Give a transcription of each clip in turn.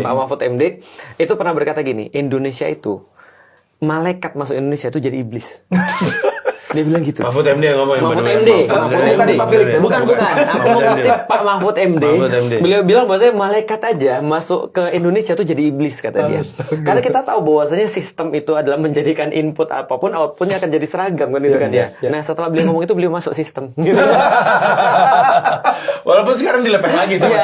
Pak Mahfud MD itu pernah berkata gini, Indonesia itu malaikat masuk Indonesia itu jadi iblis. Dia bilang gitu. Mahfud MD yang ngomong. Mahfud MD. Bukan. Aku mau ngutip Pak Mahfud MD. Beliau bilang bahwasanya malaikat aja masuk ke Indonesia tuh jadi iblis, kata dia. Karena kita tahu bahwasanya sistem itu adalah menjadikan input apapun, outputnya akan jadi seragam kan itu kan ya. Nah setelah beliau ngomong itu beliau masuk sistem. Walaupun sekarang dilepeh lagi sama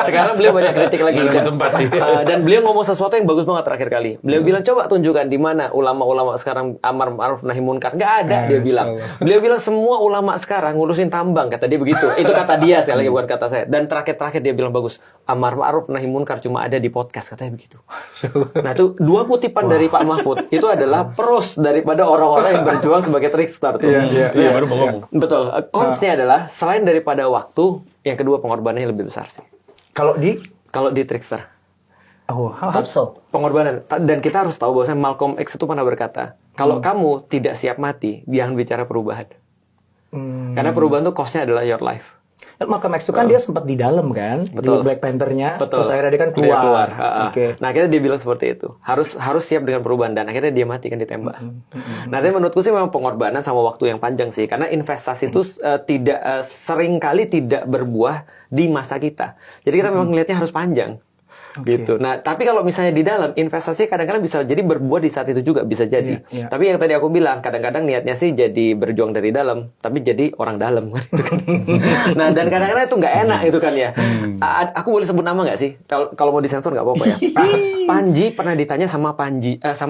Sekarang beliau banyak kritik lagi. Tempat sih. Dan beliau ngomong sesuatu yang bagus banget terakhir kali. Beliau bilang coba tunjukkan di mana ulama-ulama sekarang amar ma'ruf nahi munkar. Nggak ada, dia bilang. Beliau bilang semua ulama sekarang ngurusin tambang, kata dia begitu. Itu kata dia, sekali lagi bukan kata saya. Dan terakhir dia bilang bagus. Amar ma'ruf nahi munkar cuma ada di podcast, katanya begitu. Nah itu 2 kutipan dari Pak Mahfud. Itu adalah pros daripada orang-orang yang berjuang sebagai trickster tuh. Iya, baru mau ngomong. Betul. Consnya adalah selain daripada waktu, yang kedua pengorbanannya lebih besar sih. Kalau di trickster. Oh, how so? Pengorbanan. Dan kita harus tahu bahwa Malcolm X itu pernah berkata, kalau kamu tidak siap mati, jangan bicara perubahan. Karena perubahan itu cost-nya adalah your life. Malcolm X itu kan dia sempat di dalam kan, Betul. di Black Panther-nya, Betul. terus akhirnya dia kan Dia keluar. Okay. Nah akhirnya dia bilang seperti itu, harus siap dengan perubahan, dan akhirnya dia mati kan ditembak. Nah tapi menurutku sih memang pengorbanan sama waktu yang panjang sih, karena investasi itu seringkali tidak berbuah di masa kita. Jadi kita memang melihatnya harus panjang. Gitu. Nah, tapi kalau misalnya di dalam investasi kadang-kadang bisa jadi berbuah di saat itu juga bisa jadi. Tapi yang tadi aku bilang kadang-kadang niatnya sih jadi berjuang dari dalam, tapi jadi orang dalam kan. Nah, dan kadang-kadang itu nggak enak itu kan ya. Aku boleh sebut nama nggak sih? Kalau mau disensor nggak apa-apa ya. Panji pernah ditanya sama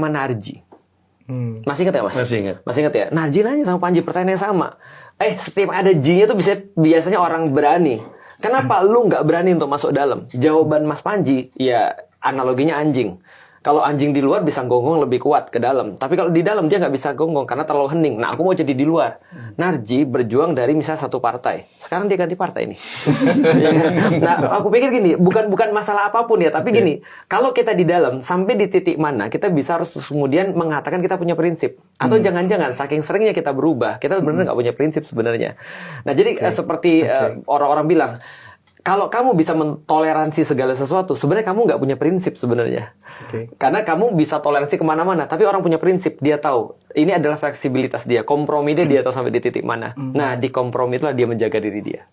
Narji. Masih ingat ya Mas? Masih ingat ya? Narji nanya sama Panji pertanyaan yang sama. Setiap ada J-nya tuh biasanya orang berani. Kenapa lu nggak berani untuk masuk dalam? Jawaban Mas Panji, ya analoginya anjing. Kalau anjing di luar bisa gonggong lebih kuat ke dalam. Tapi kalau di dalam dia nggak bisa gonggong karena terlalu hening. Nah aku mau jadi di luar. Narji berjuang dari misalnya satu partai. Sekarang dia ganti partai nih. Nah aku pikir gini, bukan masalah apapun ya. Tapi gini, kalau kita di dalam sampai di titik mana kita bisa harus kemudian mengatakan kita punya prinsip. Atau jangan-jangan saking seringnya kita berubah, kita benar-benar nggak punya prinsip sebenarnya. Nah jadi seperti orang-orang bilang, kalau kamu bisa mentoleransi segala sesuatu, sebenarnya kamu nggak punya prinsip sebenarnya. Karena kamu bisa toleransi kemana-mana, tapi orang punya prinsip, dia tahu ini adalah fleksibilitas dia, kompromi dia tahu sampai di titik mana. Nah di kompromi itulah dia menjaga diri dia.